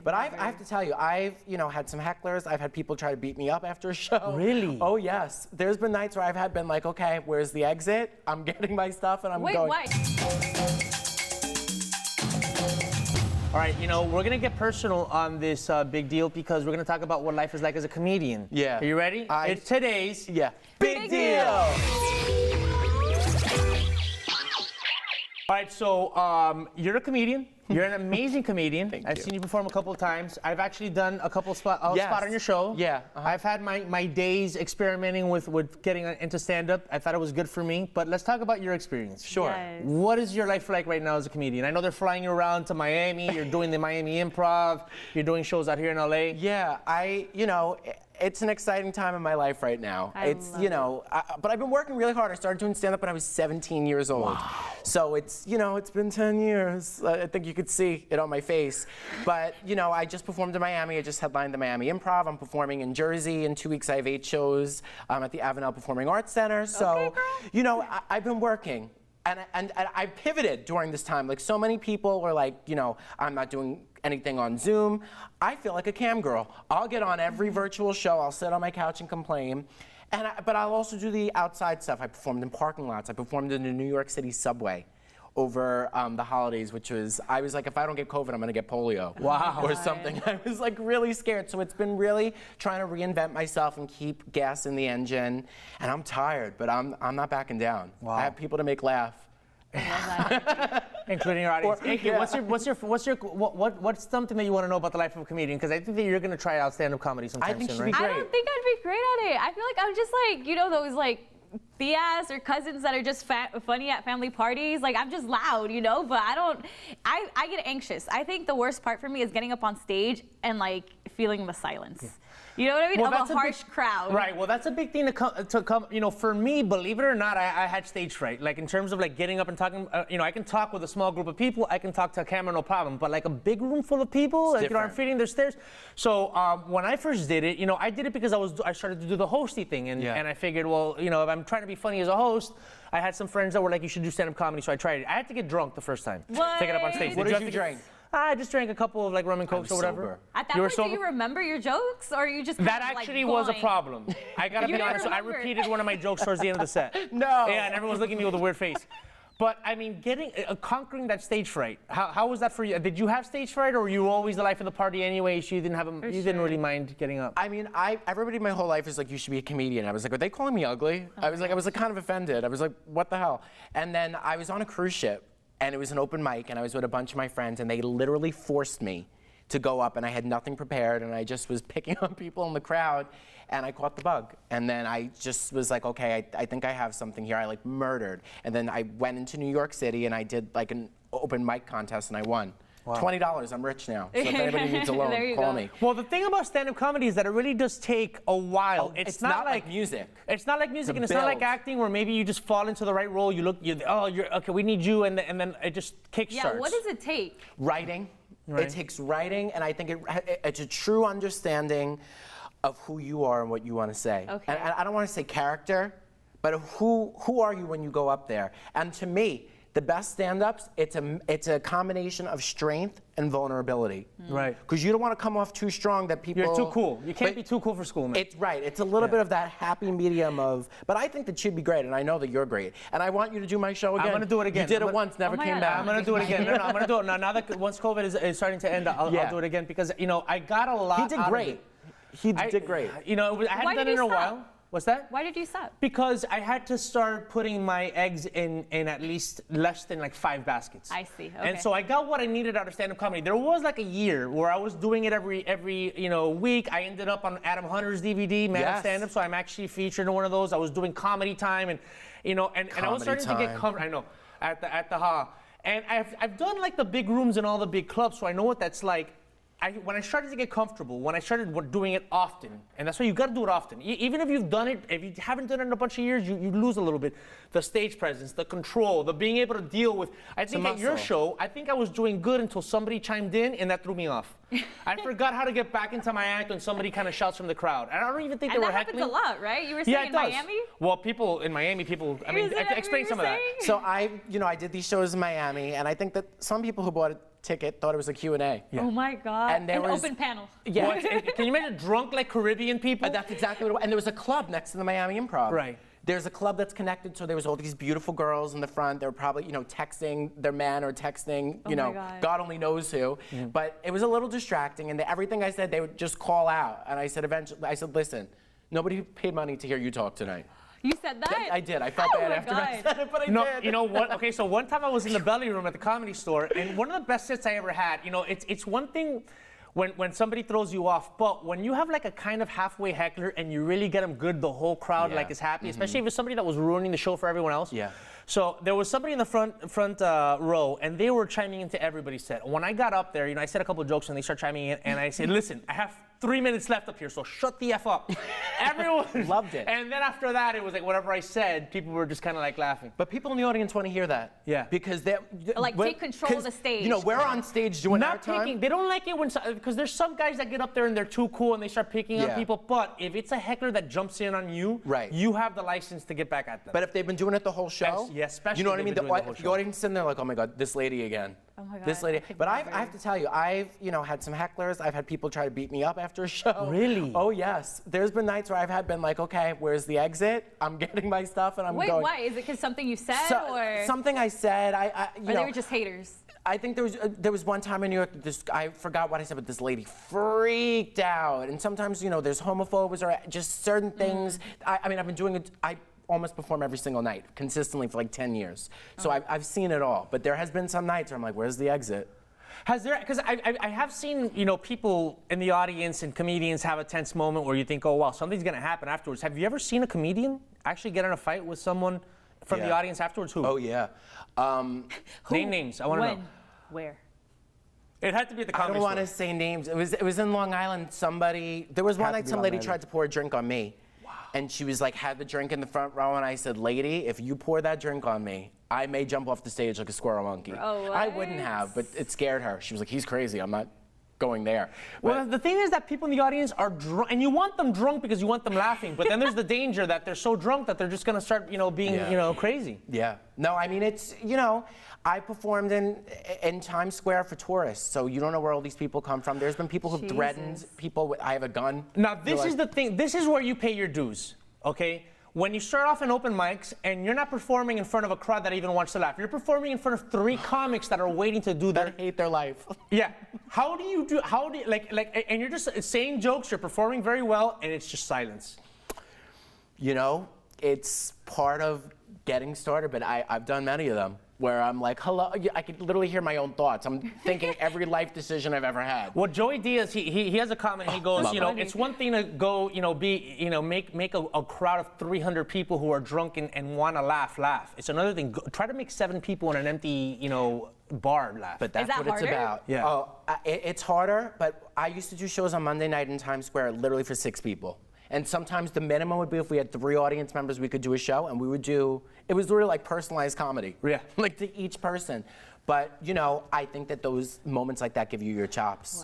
But I have to tell you, I've had some hecklers. I've had people try to beat me up after a show. Really? Oh yes. There's been nights where I've been like, okay, where's the exit? I'm getting my stuff and I'm going. Wait, why? All right, we're gonna get personal on this big deal because we're gonna talk about what life is like as a comedian. Yeah. Are you ready? It's today's big deal. All right, so you're a comedian. You're an amazing comedian. I've you. seen you perform a couple of times. I've actually done a couple spot on your show. Yeah. I've had my days experimenting with getting into stand-up. I thought it was good for me. But let's talk about your experience. Sure. Yes. What is your life like right now as a comedian? I know they're flying you around to Miami. You're doing the Miami Improv. You're doing shows out here in LA. Yeah, it's an exciting time in my life right now. But I've been working really hard. I started doing stand-up when I was 17 years old. Wow. So it's been 10 years. I think you could see it on my face. But, I just performed in Miami. I just headlined the Miami Improv. I'm performing in Jersey. In 2 weeks, I have 8 shows at the Avenel Performing Arts Center. So, I've been working. And I pivoted during this time. Like, so many people were like, I'm not doing anything on Zoom. I feel like a cam girl. I'll get on every virtual show. I'll sit on my couch and complain. But I'll also do the outside stuff. I performed in parking lots. I performed in the New York City subway over the holidays, I was like, if I don't get COVID, I'm gonna get polio. Wow. Or something. I was like really scared. So it's been really trying to reinvent myself and keep gas in the engine. And I'm tired, but I'm not backing down. Wow. I have people to make laugh. Including your audience. What's something that you want to know about the life of a comedian? Because I think that you're going to try out stand-up comedy sometime soon, right? I don't think I'd be great at it. I feel like I'm just like, those like tias or cousins that are just funny at family parties. Like, I'm just loud, but I get anxious. I think the worst part for me is getting up on stage and like feeling the silence. You know what I mean? Well, of a harsh crowd. Right. Well, that's a big thing to come. For me, believe it or not, I had stage fright. Like, in terms of like getting up and talking. I can talk with a small group of people. I can talk to a camera, no problem. But like a big room full of people, like, I'm feeding their stares. So when I first did it, I did it because I started to do the hosty thing, and I figured, well, if I'm trying to be funny as a host, I had some friends that were like, you should do stand-up comedy. So I tried it. I had to get drunk the first time. What? Take it up on stage. What did you drink? I just drank a couple of like rum and cokes or whatever. Sober. At that point, do you remember your jokes, or you just that actually was a problem. I gotta be honest. I repeated one of my jokes towards the end of the set. No. Yeah, and everyone's looking at me with a weird face. But I mean, conquering that stage fright. How was that for you? Did you have stage fright, or were you always the life of the party anyway? So you didn't really mind getting up. I mean, everybody my whole life is like, you should be a comedian. I was like, are they calling me ugly? I was like kind of offended. I was like, what the hell? And then I was on a cruise ship. And it was an open mic, and I was with a bunch of my friends, and they literally forced me to go up, and I had nothing prepared, and I just was picking on people in the crowd, and I caught the bug. And then I just was like, okay, I think I have something here. I like murdered. And then I went into New York City, and I did like an open mic contest, and I won. Wow. $20, I'm rich now. So if anybody needs a loan, call me. Well, the thing about stand-up comedy is that it really does take a while. It's not like music. It's not like music, and it's not like acting where maybe you just fall into the right role. Okay, we need you, and then it just kickstarts. Yeah, what does it take? Writing. Right. It takes writing, and I think it's a true understanding of who you are and what you want to say. Okay. And I don't want to say character, but who are you when you go up there? And to me, the best stand-ups, it's a combination of strength and vulnerability. Right. Because you don't want to come off too strong that people... You're too cool. You can't be too cool for school, man. It's right. It's a little bit of that happy medium of... But I think that you'd be great, and I know that you're great. And I want you to do my show again. I'm going to do it again. You did it once, never came back. I'm going to do it again. No, I'm going to do it. Now that once COVID is starting to end, I'll do it again because, I got a lot He did great. He did great. I hadn't done it in a while. What's that? Why did you stop? Because I had to start putting my eggs in at least less than like 5 baskets. I see. Okay. And so I got what I needed out of stand-up comedy. There was like a year where I was doing it every week. I ended up on Adam Hunter's DVD, Man of Stand-Up. So I'm actually featured in one of those. I was doing comedy time, and I was starting to get comfortable. I know at the Ha. And I've done like the big rooms in all the big clubs, so I know what that's like. When I started to get comfortable, when I started doing it often, and that's why you got to do it often. Even if you've done it, if you haven't done it in a bunch of years, you lose a little bit. The stage presence, the control, the being able to deal with. I think at your show, I think I was doing good until somebody chimed in, and that threw me off. I forgot how to get back into my act when somebody kind of shouts from the crowd. And I don't even think they were heckling. And that happens a lot, right? You were saying in Miami? Well, people in Miami, I mean, explain some of that. So I did these shows in Miami, and I think that some people who bought it ticket, thought it was a Q&A. Oh my God. And there An was open panel. Yeah. What? Can you imagine drunk like Caribbean people? That's exactly what it was. And there was a club next to the Miami Improv. Right. There's a club that's connected, so there was all these beautiful girls in the front. They were probably, texting their man or texting, God only knows who. But it was a little distracting, and everything I said, they would just call out. And I said, listen, nobody paid money to hear you talk tonight. You said that? I did. I felt bad after I said it, but I did. You know what? Okay, so one time I was in the belly room at the Comedy Store, and one of the best sits I ever had. It's one thing when somebody throws you off, but when you have like a kind of halfway heckler and you really get them good, the whole crowd like is happy, especially if it's somebody that was ruining the show for everyone else. Yeah. So there was somebody in the front row, and they were chiming into everybody's set. When I got up there, I said a couple of jokes, and they started chiming in, and I said, listen, I have 3 minutes left up here, so shut the F up. Everyone loved it. And then after that, it was like whatever I said, people were just kind of like laughing. But people in the audience want to hear that. Yeah. Because they take control of the stage. We're on stage doing our time. They don't like it because there's some guys that get up there and they're too cool and they start picking on people. But if it's a heckler that jumps in on you, you have the license to get back at them. But if they've been doing it the whole show, especially you know what I mean? the audience sitting there like, oh my God, this lady again. Oh my God. This lady. But I have to tell you, I've had some hecklers. I've had people try to beat me up after a show. Really? Oh yes. There's been nights where I've been like, okay, where's the exit? I'm getting my stuff and I'm going. Wait, why? Is it because something you said or something I said? Or they were just haters? I think there was one time in New York, I forgot what I said, but this lady freaked out. And sometimes, there's homophobes or just certain things. I mean, I've been doing it. I almost perform every single night, consistently for like 10 years. So I've seen it all. But there has been some nights where I'm like, where's the exit? Has there, because I have seen, people in the audience and comedians have a tense moment where you think, oh, wow, something's going to happen afterwards. Have you ever seen a comedian actually get in a fight with someone from the audience afterwards? Who? Oh, yeah. Name names. I want to know. Where? It had to be at the Comedy I don't Store. want to say names. It was in Long Island. There was one night some lady tried to pour a drink on me. Wow. And she was like, had the drink in the front row, and I said, lady, if you pour that drink on me, I may jump off the stage like a squirrel monkey. Oh, I wouldn't have, but it scared her. She was like, he's crazy. I'm not going there. Well, the thing is that people in the audience are drunk, and you want them drunk because you want them laughing, but then there's the danger that they're so drunk that they're just going to start, being, crazy. Yeah. No, I mean, it's, I performed in Times Square for tourists, so you don't know where all these people come from. There's been people who've threatened people with, I have a gun. Now, this is the thing. This is where you pay your dues, okay? When you start off in open mics and you're not performing in front of a crowd that even wants to laugh, you're performing in front of 3 comics that are waiting to do that hate their life. Yeah. How do you and you're just saying jokes, you're performing very well, and it's just silence. It's part of getting started, but I've done many of them where I'm like, hello, I can literally hear my own thoughts. I'm thinking every life decision I've ever had. Well, Joey Diaz, he has a comment. He goes, it's one thing to go, make a crowd of 300 people who are drunk and want to laugh. It's another thing. Try to make 7 people in an empty, bar laugh. But that's what harder? It's about. Yeah. Oh, it's harder, but I used to do shows on Monday night in Times Square literally for 6 people. And sometimes the minimum would be if we had 3 audience members, we could do a show, and we would do, it was really like personalized comedy. Yeah. Like to each person. But, I think that those moments like that give you your chops.